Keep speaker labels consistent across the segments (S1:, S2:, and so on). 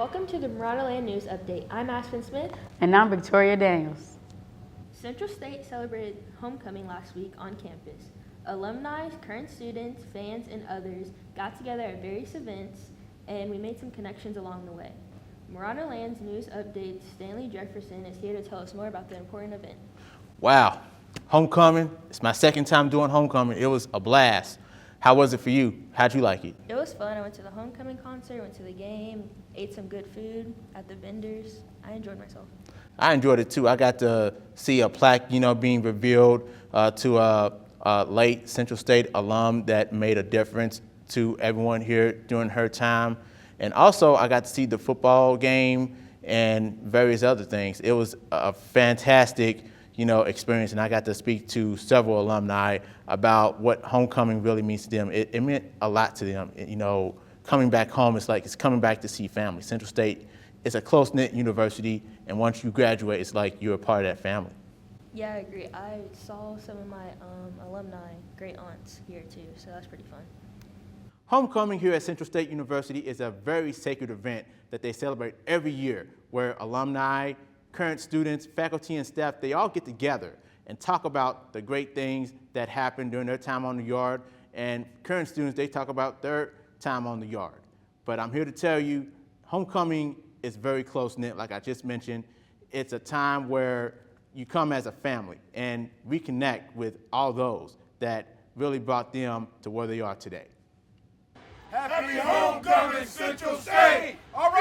S1: Welcome to the Marauder News Update. I'm Aspen Smith.
S2: And I'm Victoria Daniels.
S1: Central State celebrated homecoming last week on campus. Alumni, current students, fans, and others got together at various events, and we made some connections along the way. Marauder Land's News Update, Stanley Jefferson, is here to tell us more about the important event.
S3: Wow, homecoming. It's my second time doing homecoming. It was a blast. How was it for you? How'd you like it?
S1: It was fun. I went to the homecoming concert, went to the game, ate some good food at the vendors. I enjoyed myself.
S3: I enjoyed it too. I got to see a plaque, being revealed to a late Central State alum that made a difference to everyone here during her time. And also, I got to see the football game and various other things. It was a fantastic, experience, and I got to speak to several alumni about what homecoming really means to them. It meant a lot to them. Coming back home, it's coming back to see family. Central State is a close-knit university, and once you graduate, it's like you're a part of that family.
S1: Yeah, I agree. I saw some of my alumni, great aunts here too, so that's pretty fun.
S3: Homecoming here at Central State University is a very sacred event that they celebrate every year, where alumni, current students, faculty, and staff, they all get together and talk about the great things that happened during their time on the yard, and current students, they talk about their time on the yard. But I'm here to tell you, homecoming is very close-knit, like I just mentioned. It's a time where you come as a family and reconnect with all those that really brought them to where they are today.
S4: Happy homecoming, Central State! All right!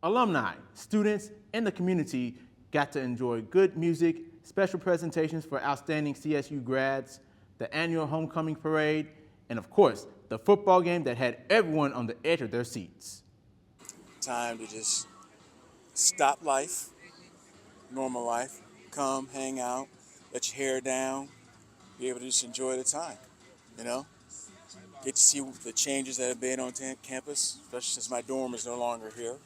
S3: Alumni, students, and the community got to enjoy good music, special presentations for outstanding CSU grads, the annual homecoming parade, and of course, the football game that had everyone on the edge of their seats.
S5: Time to just stop life, normal life, come, hang out, let your hair down, be able to just enjoy the time, Get to see the changes that have been on campus, especially since my dorm is no longer here,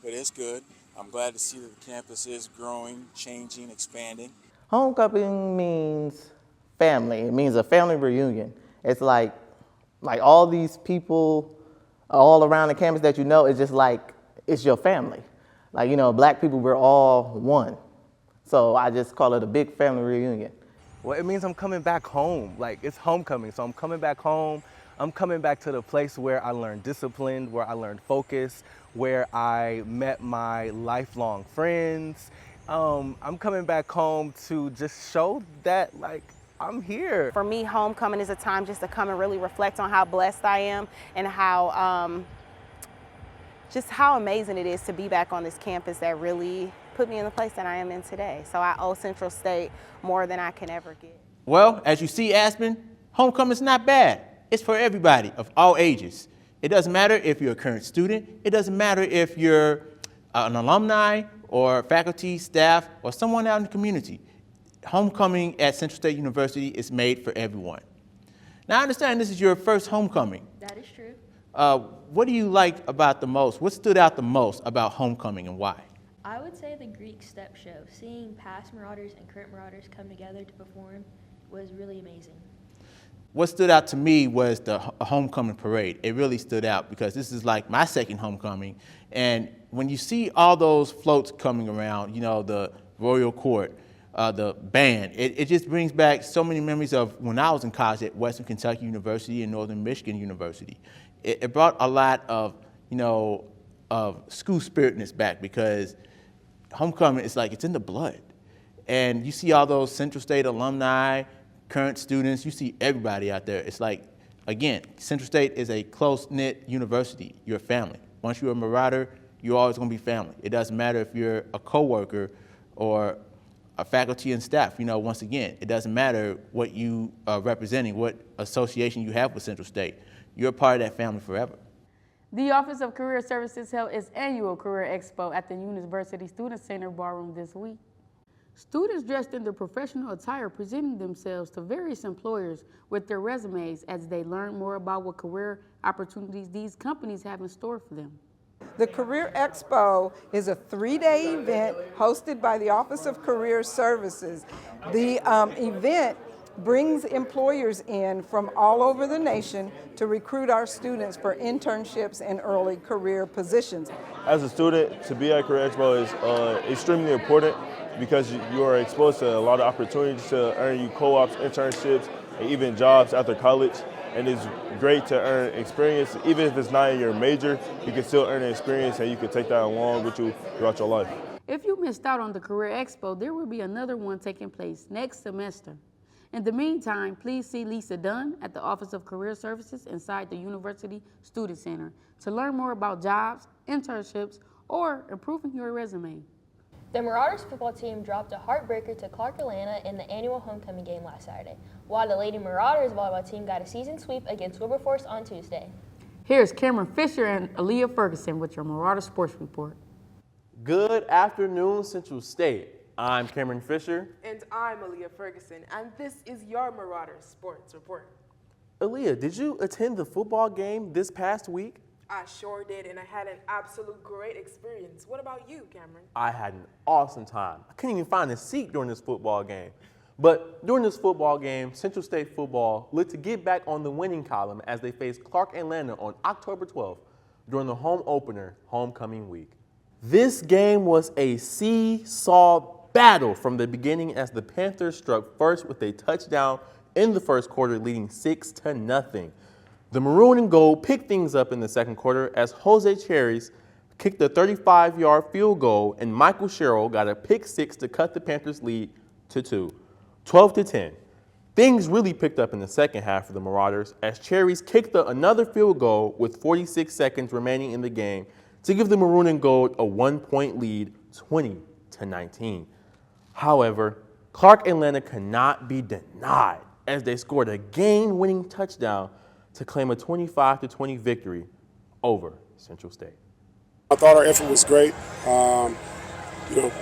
S5: but it's good. I'm glad to see that the campus is growing, changing, expanding.
S6: Homecoming means family. It means a family reunion. It's like all these people all around the campus that it's just like, it's your family. Black people, we're all one. So I just call it a big family reunion.
S7: Well, it means I'm coming back home. It's homecoming, so I'm coming back home. I'm coming back to the place where I learned discipline, where I learned focus, where I met my lifelong friends. I'm coming back home to just show that, I'm here.
S8: For me, homecoming is a time just to come and really reflect on how blessed I am and how amazing it is to be back on this campus that really put me in the place that I am in today. So I owe Central State more than I can ever get.
S3: Well, as you see, Aspen, homecoming's not bad. It's for everybody of all ages. It doesn't matter if you're a current student. It doesn't matter if you're an alumni or faculty, staff, or someone out in the community. Homecoming at Central State University is made for everyone. Now, I understand this is your first homecoming.
S1: That is true.
S3: What do you like about the most? What stood out the most about homecoming and why?
S1: I would say the Greek step show. Seeing past Marauders and current Marauders come together to perform was really amazing.
S3: What stood out to me was the homecoming parade. It really stood out because this is like my second homecoming. And when you see all those floats coming around, the Royal Court, the band, it just brings back so many memories of when I was in college at Western Kentucky University and Northern Michigan University. It brought a lot of, of school spiritness back because homecoming is it's in the blood. And you see all those Central State alumni, current students, you see everybody out there. It's again, Central State is a close-knit university. You're a family. Once you're a Marauder, you're always going to be family. It doesn't matter if you're a coworker or a faculty and staff. Once again, it doesn't matter what you are representing, what association you have with Central State. You're a part of that family forever.
S2: The Office of Career Services held its annual Career Expo at the University Student Center Ballroom this week. Students dressed in their professional attire presenting themselves to various employers with their resumes as they learn more about what career opportunities these companies have in store for them.
S9: The Career Expo is a 3-day event hosted by the Office of Career Services. The event brings employers in from all over the nation to recruit our students for internships and early career positions.
S10: As a student, to be at Career Expo is extremely important because you are exposed to a lot of opportunities to earn you co-ops, internships, and even jobs after college. And it's great to earn experience. Even if it's not in your major, you can still earn an experience and you can take that along with you throughout your life.
S2: If you missed out on the Career Expo, there will be another one taking place next semester. In the meantime, please see Lisa Dunn at the Office of Career Services inside the University Student Center to learn more about jobs, internships, or improving your resume.
S1: The Marauders football team dropped a heartbreaker to Clark Atlanta in the annual homecoming game last Saturday, while the Lady Marauders volleyball team got a season sweep against Wilberforce on Tuesday.
S2: Here's Kameron Fisher and Aliyah Ferguson with your Marauder Sports Report.
S11: Good afternoon, Central State. I'm Kameron Fisher.
S12: And I'm Aliyah Ferguson, and this is your Marauder Sports Report.
S11: Aliyah, did you attend the football game this past week?
S12: I sure did, and I had an absolute great experience. What about you, Kameron?
S11: I had an awesome time. I couldn't even find a seat during this football game. But during this football game, Central State football looked to get back on the winning column as they faced Clark Atlanta on October 12th during the home opener, homecoming week. This game was a seesaw battle from the beginning as the Panthers struck first with a touchdown in the first quarter, leading 6-0. The maroon and gold picked things up in the second quarter as Jose Cherries kicked a 35-yard field goal and Michael Sherrill got a pick six to cut the Panthers' lead to 12-10. Things really picked up in the second half for the Marauders as Cherries kicked another field goal with 46 seconds remaining in the game to give the maroon and gold a 1-point lead, 20-19. However, Clark Atlanta cannot be denied as they scored a game-winning touchdown to claim a 25-20 victory over Central State.
S13: I thought our effort was great.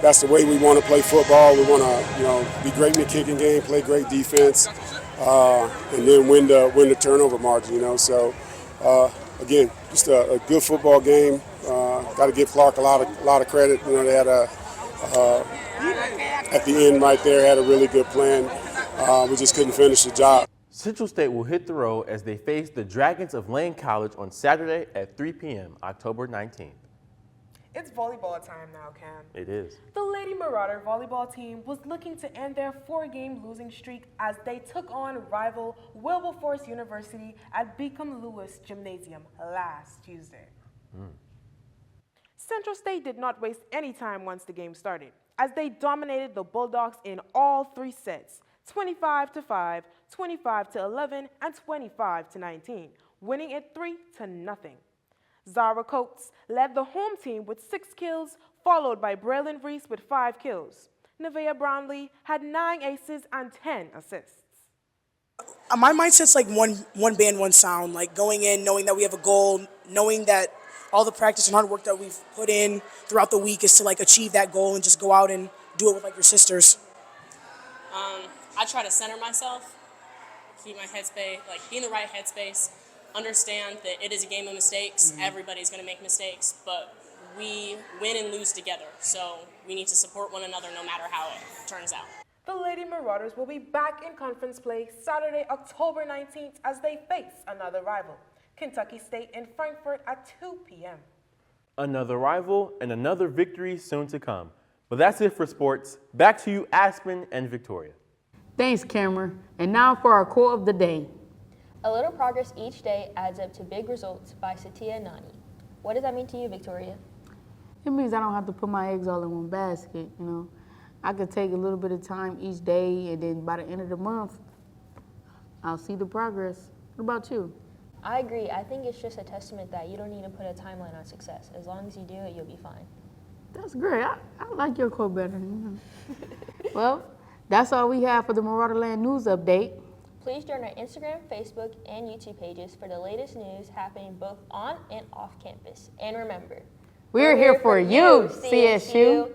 S13: That's the way we want to play football. We want to, be great in the kicking game, play great defense, and then win the turnover margin. So again, just a good football game. Got to give Clark a lot of credit. They had at the end right there, had a really good plan. We just couldn't finish the job.
S11: Central State will hit the road as they face the Dragons of Lane College on Saturday at 3 p.m., October 19th.
S12: It's volleyball time now, Cam.
S11: It is.
S12: The Lady Marauder volleyball team was looking to end their 4-game losing streak as they took on rival Wilberforce University at Beacom Lewis Gymnasium last Tuesday. Central State did not waste any time once the game started, as they dominated the Bulldogs in all 3 sets, 25-5, 25-11, and 25-19, winning it 3-0. Zara Coates led the home team with 6 kills, followed by Braylon Reese with 5 kills. Nevaeh Brownlee had 9 aces and 10 assists.
S14: My mindset's like one band, one sound, like going in, knowing that we have a goal, knowing that all the practice and hard work that we've put in throughout the week is to achieve that goal and just go out and do it with your sisters.
S15: I try to center myself, keep my headspace, be in the right headspace, understand that it is a game of mistakes. Everybody's going to make mistakes, but we win and lose together. So we need to support one another no matter how it turns out.
S12: The Lady Marauders will be back in conference play Saturday, October 19th as they face another rival, Kentucky State in Frankfort at 2 p.m.
S11: Another rival and another victory soon to come. But that's it for sports. Back to you, Aspen and Victoria.
S2: Thanks, Kameron. And now for our quote of the day.
S1: A little progress each day adds up to big results by Satya Nani. What does that mean to you, Victoria?
S2: It means I don't have to put my eggs all in one basket, I could take a little bit of time each day, and then by the end of the month, I'll see the progress. What about you?
S1: I agree. I think it's just a testament that you don't need to put a timeline on success. As long as you do it, you'll be fine.
S2: That's great. I like your quote better. Well, that's all we have for the Marauderland News Update.
S1: Please join our Instagram, Facebook, and YouTube pages for the latest news happening both on and off campus. And remember,
S2: we're here for you, CSU.